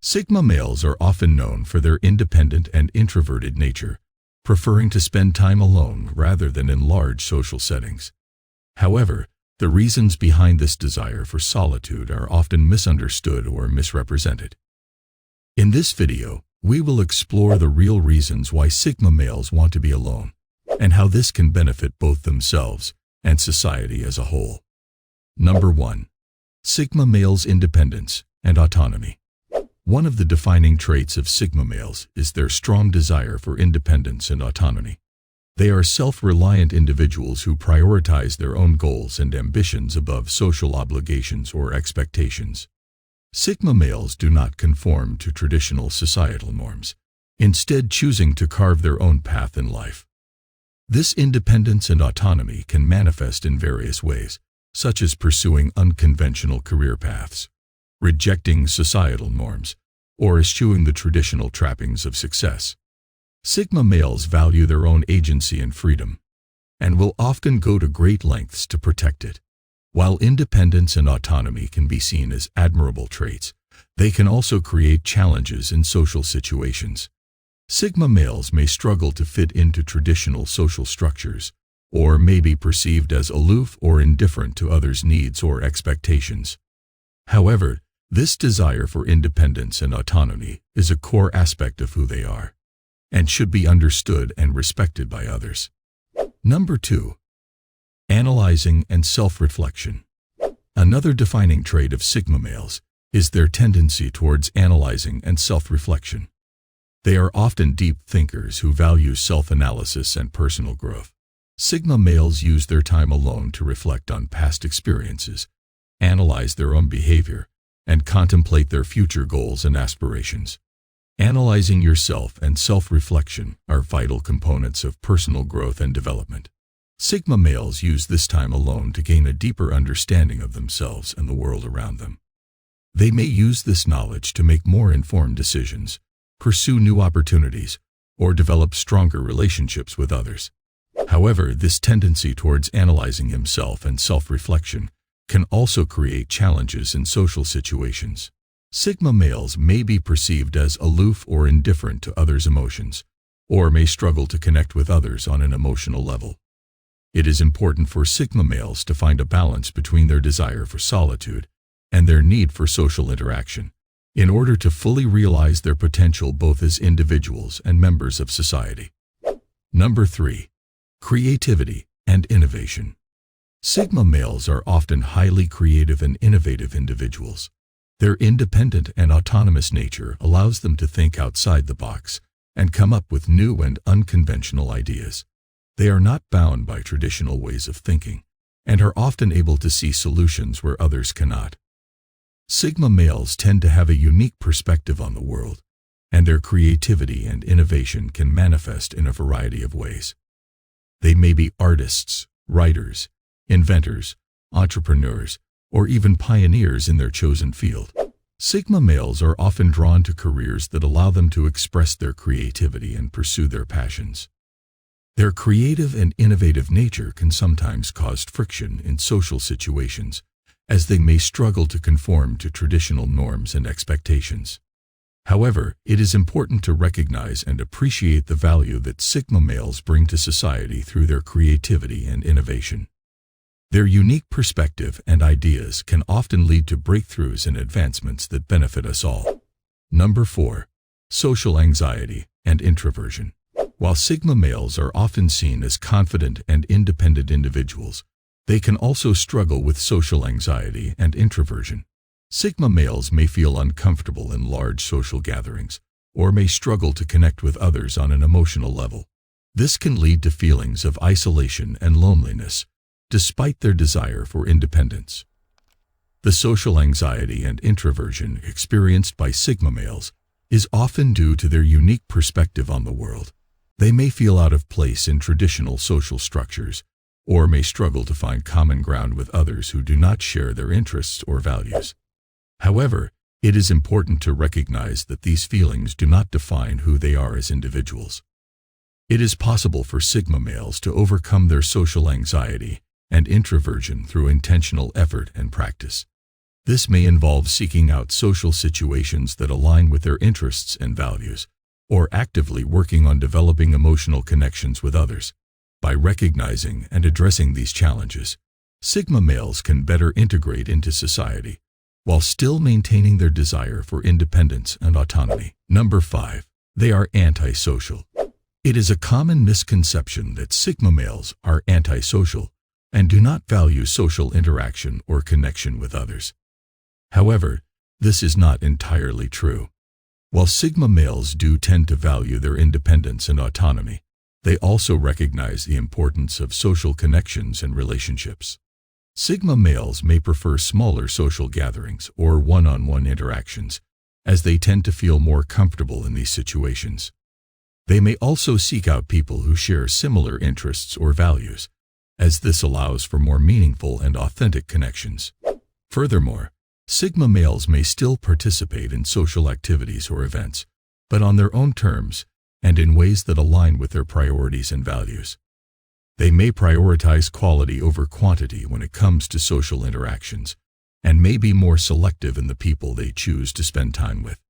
Sigma males are often known for their independent and introverted nature, preferring to spend time alone rather than in large social settings. However, the reasons behind this desire for solitude are often misunderstood or misrepresented. In this video, we will explore the real reasons why Sigma males want to be alone, and how this can benefit both themselves and society as a whole. Number 1. Sigma males' independence and autonomy. One of the defining traits of Sigma males is their strong desire for independence and autonomy. They are self-reliant individuals who prioritize their own goals and ambitions above social obligations or expectations. Sigma males do not conform to traditional societal norms, instead choosing to carve their own path in life. This independence and autonomy can manifest in various ways, such as pursuing unconventional career paths, rejecting societal norms, or eschewing the traditional trappings of success. Sigma males value their own agency and freedom, and will often go to great lengths to protect it. While independence and autonomy can be seen as admirable traits, they can also create challenges in social situations. Sigma males may struggle to fit into traditional social structures, or may be perceived as aloof or indifferent to others' needs or expectations. However, this desire for independence and autonomy is a core aspect of who they are, and should be understood and respected by others. Number 2. Analyzing and self-reflection. Another defining trait of Sigma males is their tendency towards analyzing and self-reflection. They are often deep thinkers who value self-analysis and personal growth. Sigma males use their time alone to reflect on past experiences, analyze their own behavior, and contemplate their future goals and aspirations. Analyzing yourself and self-reflection are vital components of personal growth and development. Sigma males use this time alone to gain a deeper understanding of themselves and the world around them. They may use this knowledge to make more informed decisions, pursue new opportunities, or develop stronger relationships with others. However, this tendency towards analyzing himself and self-reflection can also create challenges in social situations. Sigma males may be perceived as aloof or indifferent to others' emotions, or may struggle to connect with others on an emotional level. It is important for Sigma males to find a balance between their desire for solitude and their need for social interaction, in order to fully realize their potential both as individuals and members of society. Number 3. Creativity and innovation. Sigma males are often highly creative and innovative individuals. Their independent and autonomous nature allows them to think outside the box and come up with new and unconventional ideas. They are not bound by traditional ways of thinking, and are often able to see solutions where others cannot. Sigma males tend to have a unique perspective on the world, and their creativity and innovation can manifest in a variety of ways. They may be artists, writers, inventors, entrepreneurs, or even pioneers in their chosen field. Sigma males are often drawn to careers that allow them to express their creativity and pursue their passions. Their creative and innovative nature can sometimes cause friction in social situations, as they may struggle to conform to traditional norms and expectations. However, it is important to recognize and appreciate the value that Sigma males bring to society through their creativity and innovation. Their unique perspective and ideas can often lead to breakthroughs and advancements that benefit us all. Number 4. Social anxiety and introversion. While Sigma males are often seen as confident and independent individuals, they can also struggle with social anxiety and introversion. Sigma males may feel uncomfortable in large social gatherings, or may struggle to connect with others on an emotional level. This can lead to feelings of isolation and loneliness, despite their desire for independence. The social anxiety and introversion experienced by Sigma males is often due to their unique perspective on the world. They may feel out of place in traditional social structures, or may struggle to find common ground with others who do not share their interests or values. However, it is important to recognize that these feelings do not define who they are as individuals. It is possible for Sigma males to overcome their social anxiety and introversion through intentional effort and practice. This may involve seeking out social situations that align with their interests and values, or actively working on developing emotional connections with others. By recognizing and addressing these challenges, Sigma males can better integrate into society, while still maintaining their desire for independence and autonomy. Number 5. They are antisocial. It is a common misconception that Sigma males are antisocial and do not value social interaction or connection with others. However, this is not entirely true. While Sigma males do tend to value their independence and autonomy, they also recognize the importance of social connections and relationships. Sigma males may prefer smaller social gatherings or one-on-one interactions, as they tend to feel more comfortable in these situations. They may also seek out people who share similar interests or values, as this allows for more meaningful and authentic connections. Furthermore, Sigma males may still participate in social activities or events, but on their own terms and in ways that align with their priorities and values. They may prioritize quality over quantity when it comes to social interactions, and may be more selective in the people they choose to spend time with.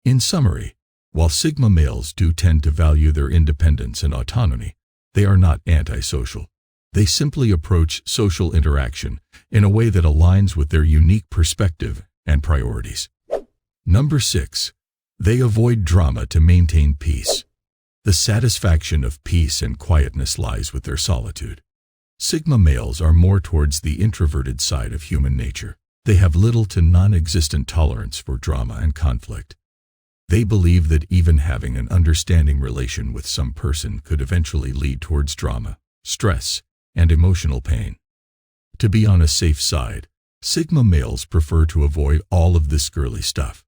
In summary, while Sigma males do tend to value their independence and autonomy, they are not antisocial. They simply approach social interaction in a way that aligns with their unique perspective and priorities. Number 6. They avoid drama to maintain peace. The satisfaction of peace and quietness lies with their solitude. Sigma males are more towards the introverted side of human nature. They have little to non-existent tolerance for drama and conflict. They believe that even having an understanding relation with some person could eventually lead towards drama, stress, and emotional pain. To be on a safe side, Sigma males prefer to avoid all of this girly stuff.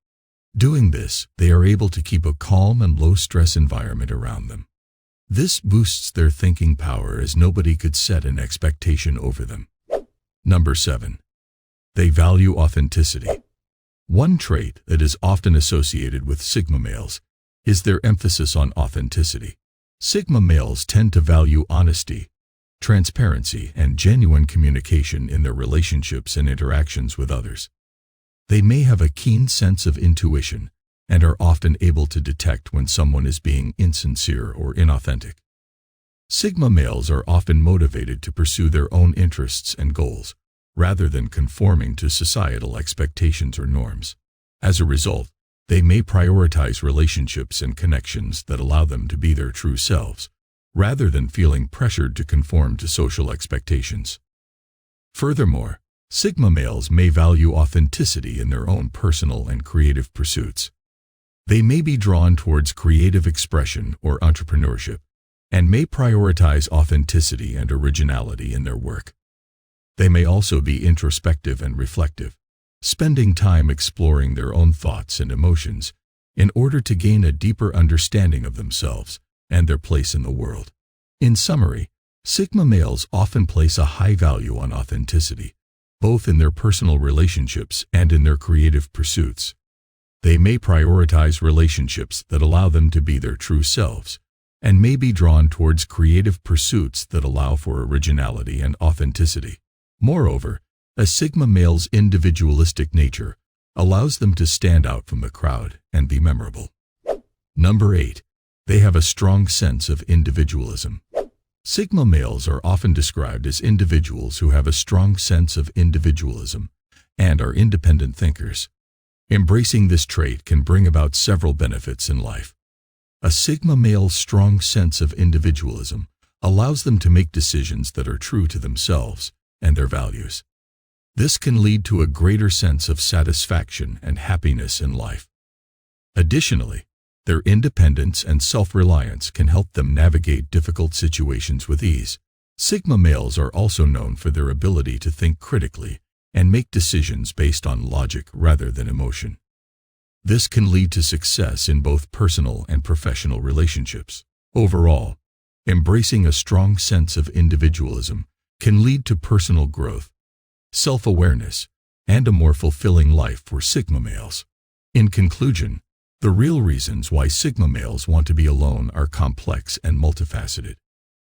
Doing this, they are able to keep a calm and low-stress environment around them. This boosts their thinking power, as nobody could set an expectation over them. Number 7. They value authenticity. One trait that is often associated with Sigma males is their emphasis on authenticity. Sigma males tend to value honesty, transparency, and genuine communication in their relationships and interactions with others. They may have a keen sense of intuition and are often able to detect when someone is being insincere or inauthentic. Sigma males are often motivated to pursue their own interests and goals, rather than conforming to societal expectations or norms. As a result, they may prioritize relationships and connections that allow them to be their true selves, rather than feeling pressured to conform to social expectations. Furthermore, Sigma males may value authenticity in their own personal and creative pursuits. They may be drawn towards creative expression or entrepreneurship, and may prioritize authenticity and originality in their work. They may also be introspective and reflective, spending time exploring their own thoughts and emotions in order to gain a deeper understanding of themselves and their place in the world. In summary, Sigma males often place a high value on authenticity, both in their personal relationships and in their creative pursuits. They may prioritize relationships that allow them to be their true selves, and may be drawn towards creative pursuits that allow for originality and authenticity. Moreover, a Sigma male's individualistic nature allows them to stand out from the crowd and be memorable. Number 8. They have a strong sense of individualism. Sigma males are often described as individuals who have a strong sense of individualism and are independent thinkers. Embracing this trait can bring about several benefits in life. A Sigma male's strong sense of individualism allows them to make decisions that are true to themselves and their values. This can lead to a greater sense of satisfaction and happiness in life. Additionally, their independence and self-reliance can help them navigate difficult situations with ease. Sigma males are also known for their ability to think critically and make decisions based on logic rather than emotion. This can lead to success in both personal and professional relationships. Overall, embracing a strong sense of individualism can lead to personal growth, self-awareness, and a more fulfilling life for Sigma males. In conclusion, the real reasons why Sigma males want to be alone are complex and multifaceted.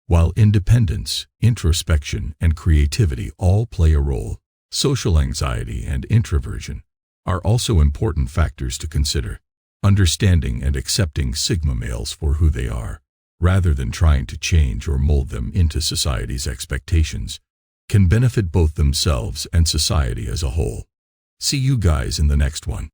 While independence, introspection, and creativity all play a role, Social anxiety and introversion are also important factors to consider. Understanding and accepting sigma males for who they are, rather than trying to change or mold them into society's expectations, can benefit both themselves and society as a whole. See you guys in the next one.